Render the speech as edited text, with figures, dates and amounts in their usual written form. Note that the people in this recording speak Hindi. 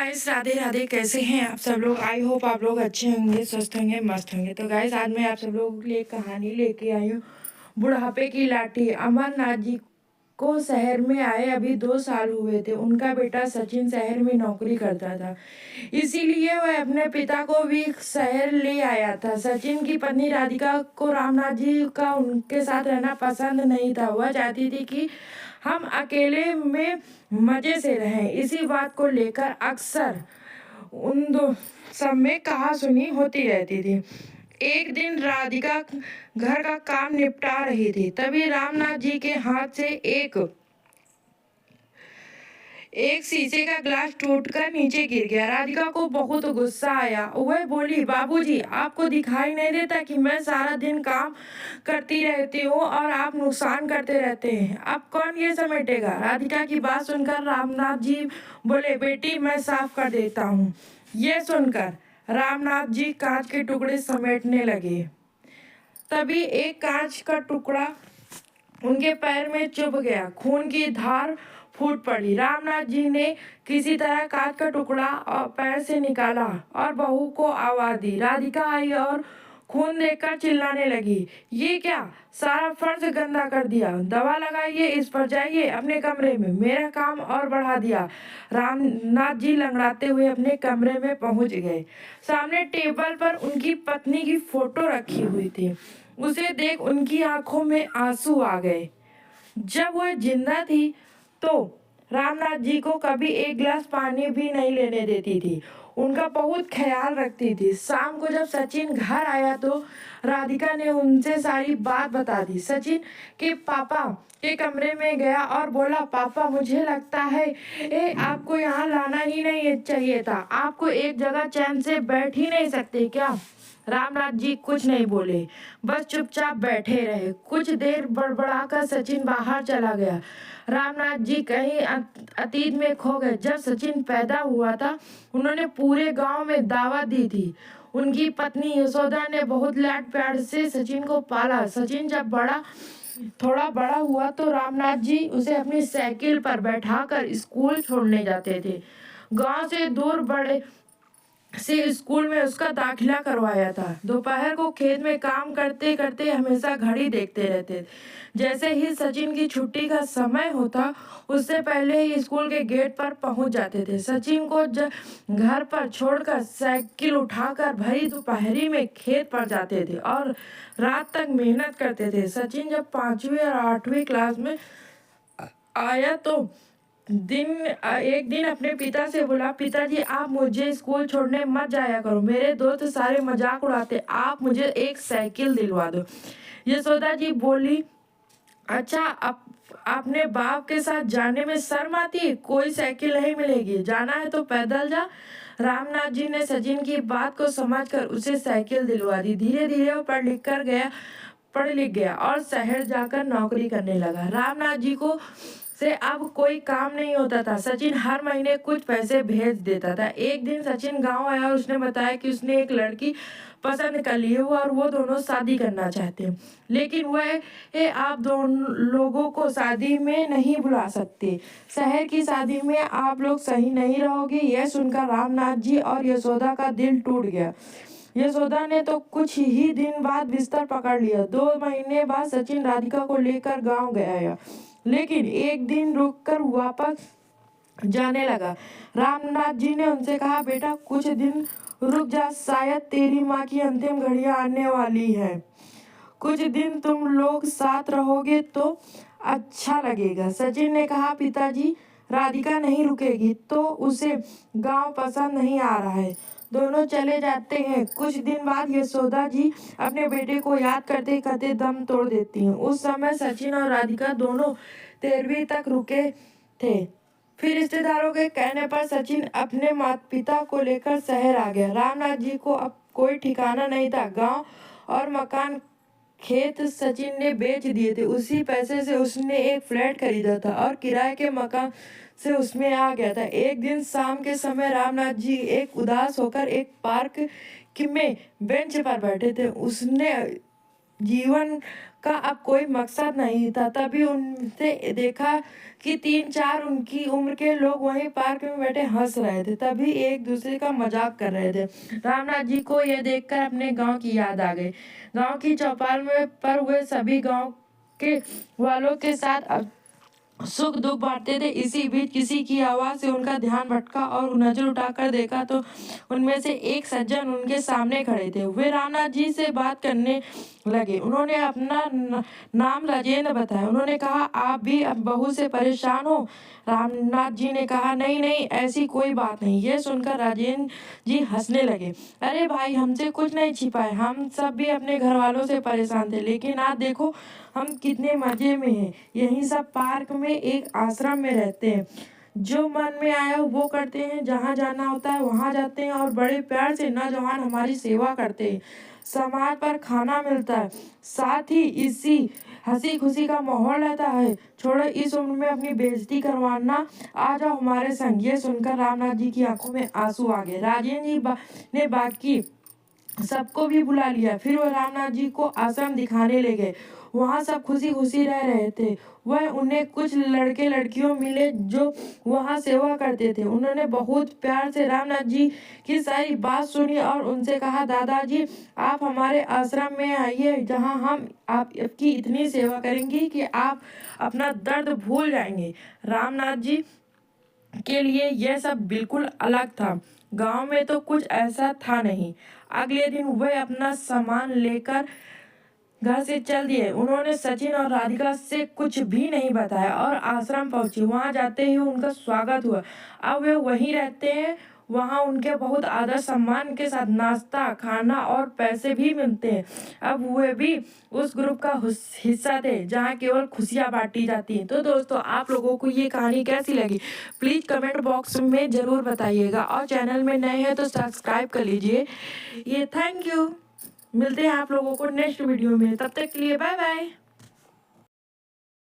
गाइस, राधे राधे। कैसे हैं आप सब लोग? आई होप आप लोग अच्छे होंगे, स्वस्थ होंगे, मस्त होंगे। तो गाइस, आज मैं आप सब लोगों के लिए एक कहानी लेके आई हूँ। बुढ़ापे की लाठी। अमरनाथ जी को शहर में आए अभी 2 साल हुए थे। उनका बेटा सचिन शहर में नौकरी करता था, इसीलिए वह अपने पिता को भी शहर ले आया था। सचिन की पत्नी राधिका को रामनाथ जी का उनके साथ रहना पसंद नहीं था। वह चाहती थी कि हम अकेले में मजे से रहें। इसी बात को लेकर अक्सर उन दो सब में कहा सुनी होती रहती थी। एक दिन राधिका घर का काम निपटा रही थी, तभी रामनाथ जी के हाथ से एक एक शीशे का ग्लास टूटकर नीचे गिर गया। राधिका को बहुत गुस्सा आया। वह बोली, बाबूजी, आपको दिखाई नहीं देता कि मैं सारा दिन काम करती रहती हूँ और आप नुकसान करते रहते हैं। अब कौन ये समेटेगा? राधिका की बात सुनकर रामनाथ जी बोले, बेटी, मैं साफ कर देता हूँ। ये सुनकर रामनाथ जी कांच के टुकड़े समेटने लगे। तभी एक कांच का टुकड़ा उनके पैर में चुभ गया। खून की धार फूट पड़ी। रामनाथ जी ने किसी तरह कांच का टुकड़ा और पैर से निकाला और बहू को आवाज दी। राधिका आई और खून देखकर चिल्लाने लगी, ये क्या? सारा फर्श गंदा कर दिया। दवा लगाइए, इस पर जाइए अपने कमरे में। मेरा काम और बढ़ा दिया। रामनाथ जी लंगड़ाते हुए अपने कमरे में पहुंच गए। सामने टेबल पर उनकी पत्नी की फोटो रखी हुई थी। उसे देख उनकी आंखों में आंसू आ गए। जब वह जिंदा थी तो रामनाथ जी को कभी एक गिलास पानी भी नहीं लेने देती थी। उनका बहुत ख्याल रखती थी। शाम को जब सचिन घर आया तो राधिका ने उनसे सारी बात बता दी। सचिन के पापा के कमरे में गया और बोला, पापा, मुझे लगता है आपको यहाँ लाना ही नहीं चाहिए था। आपको एक जगह चैन से बैठ ही नहीं सकते क्या? रामनाथ जी कुछ नहीं बोले, बस चुपचाप बैठे रहे। कुछ देर बड़बड़ाकर सचिन बाहर चला गया। रामनाथ जी कहीं अतीत में खो गए। जब सचिन पैदा हुआ था, उन्होंने पूरे गांव में दावत दी थी। उनकी पत्नी यशोदा ने बहुत लाड प्यार से सचिन को पाला। सचिन जब थोड़ा बड़ा हुआ तो रामनाथ जी उसे अपनी साइकिल पर बैठाकर स्कूल छोड़ने जाते थे। गांव से दूर बड़े से स्कूल में उसका दाखिला करवाया था। दोपहर को खेत में काम करते करते हमेशा घड़ी देखते रहते। जैसे ही सचिन की छुट्टी का समय होता, उससे पहले ही स्कूल के गेट पर पहुंच जाते थे। सचिन को घर पर छोड़कर साइकिल उठाकर भरी दोपहरी में खेत पर जाते थे और रात तक मेहनत करते थे। सचिन जब 5वीं और 8वीं क्लास में आया तो एक दिन अपने पिता से बोला, पिताजी, आप मुझे स्कूल छोड़ने मत जाया करो। मेरे दोस्त सारे मजाक उड़ाते। आप मुझे एक साइकिल दिलवा दो। यशोदा जी बोली, अच्छा, आपने बाप के साथ जाने में शर्म आती है? कोई साइकिल नहीं मिलेगी, जाना है तो पैदल जा। रामनाथ जी ने सचिन की बात को समझकर उसे साइकिल दिलवा दी। धीरे धीरे वो पढ़ लिख गया और शहर जाकर नौकरी करने लगा। रामनाथ जी को से अब कोई काम नहीं होता था। सचिन हर महीने कुछ पैसे भेज देता था। एक दिन सचिन गांव आया और उसने बताया कि उसने एक लड़की पसंद कर ली है और वो दोनों शादी करना चाहते हैं, लेकिन वह आप दोनों लोगों को शादी में नहीं बुला सकते। शहर की शादी में आप लोग सही नहीं रहोगे। यह सुनकर रामनाथ जी और यशोदा का दिल टूट गया। यशोदा ने तो कुछ ही दिन बाद बिस्तर पकड़ लिया। 2 महीने बाद सचिन राधिका को लेकर गांव गया, लेकिन एक दिन रुककर वापस जाने लगा। रामनाथ जी ने उनसे कहा, बेटा, कुछ दिन रुक जा, शायद तेरी माँ की अंतिम घड़ियां आने वाली है। कुछ दिन तुम लोग साथ रहोगे तो अच्छा लगेगा। सचिन ने कहा, पिताजी, राधिका नहीं रुकेगी तो उसे गांव पसंद नहीं आ रहा है। दोनों चले जाते हैं। कुछ दिन बाद यशोदा जी अपने बेटे को याद करते करते दम तोड़ देती हैं। उस समय सचिन और राधिका दोनों 13वीं तक रुके थे। फिर रिश्तेदारों के कहने पर सचिन अपने माता पिता को लेकर शहर आ गया। रामनाथ जी को अब कोई ठिकाना नहीं था। गांव और मकान, खेत सचिन ने बेच दिए थे। उसी पैसे से उसने एक फ्लैट खरीदा था और किराए के मकान से उसमें आ गया था। एक दिन शाम के समय रामनाथ जी एक उदास होकर एक पार्क में बेंच पर बैठे थे। उसने जीवन का अब कोई मकसद नहीं था। तभी उनसे देखा कि 3-4 उनकी उम्र के लोग वहीं पार्क में बैठे हंस रहे थे। तभी एक दूसरे का मजाक कर रहे थे। रामनाथ जी को यह देखकर अपने गांव की याद आ गई। गांव की चौपाल में पर वे सभी गांव के वालों के साथ सुख दुख बांटते थे। इसी बीच किसी की आवाज से उनका ध्यान भटका और नजर उठाकर देखा तो उनमें से एक सज्जन उनके सामने खड़े थे। वे रामनाथ जी से बात करने लगे। उन्होंने अपना नाम राजेंद्र बताया। उन्होंने कहा, आप भी अब बहू से परेशान हो? रामनाथ जी ने कहा, नहीं नहीं, ऐसी कोई बात नहीं। ये सुनकर राजेंद्र जी हंसने लगे। अरे भाई, हमसे कुछ नहीं छिपाए, हम सब भी अपने घर वालों से परेशान थे, लेकिन आज देखो हम कितने मजे में हैं। यहीं सब पार्क में एक आश्रम में रहते हैं। जो मन में आया वो करते हैं, जहाँ जाना होता है वहाँ जाते हैं और बड़े प्यार से नौजवान हमारी सेवा करते हैं। समाज पर खाना मिलता है, साथ ही इसी हंसी खुशी का माहौल रहता है। छोड़ो इस उम्र में अपनी बेइज्जती करवाना, आ जाओ हमारे संग। ये सुनकर रामनाथ जी की आंखों में आंसू आ गए। राजेंद्र जी ने बाकी सबको भी बुला लिया। फिर वो रामनाथ जी को आश्रम दिखाने ले गए। वहाँ सब खुशी खुशी रह रहे थे। वह उन्हें कुछ लड़के लड़कियों मिले जो वहाँ सेवा करते थे। उन्होंने बहुत प्यार से रामनाथ जी की सारी बात सुनी और उनसे कहा, दादाजी आप हमारे आश्रम में आइए, जहाँ हम आपकी इतनी सेवा करेंगे कि आप अपना दर्द भूल जाएंगे। रामनाथ जी के लिए यह सब बिल्कुल अलग था। गांव में तो कुछ ऐसा था नहीं। अगले दिन वह अपना सामान लेकर घर से चल दिए। उन्होंने सचिन और राधिका से कुछ भी नहीं बताया और आश्रम पहुंची। वहां जाते ही उनका स्वागत हुआ। अब वे वहीं रहते हैं। वहां उनके बहुत आदर सम्मान के साथ नाश्ता, खाना और पैसे भी मिलते हैं। अब वे भी उस ग्रुप का हिस्सा थे जहां केवल खुशियां बांटी जाती हैं। तो दोस्तों, आप लोगों को ये कहानी कैसी लगी, प्लीज कमेंट बॉक्स में जरूर बताइएगा और चैनल में नए हैं तो सब्सक्राइब कर लीजिए। ये थैंक यू। मिलते हैं आप लोगों को नेक्स्ट वीडियो में। तब तक के लिए बाय बाय।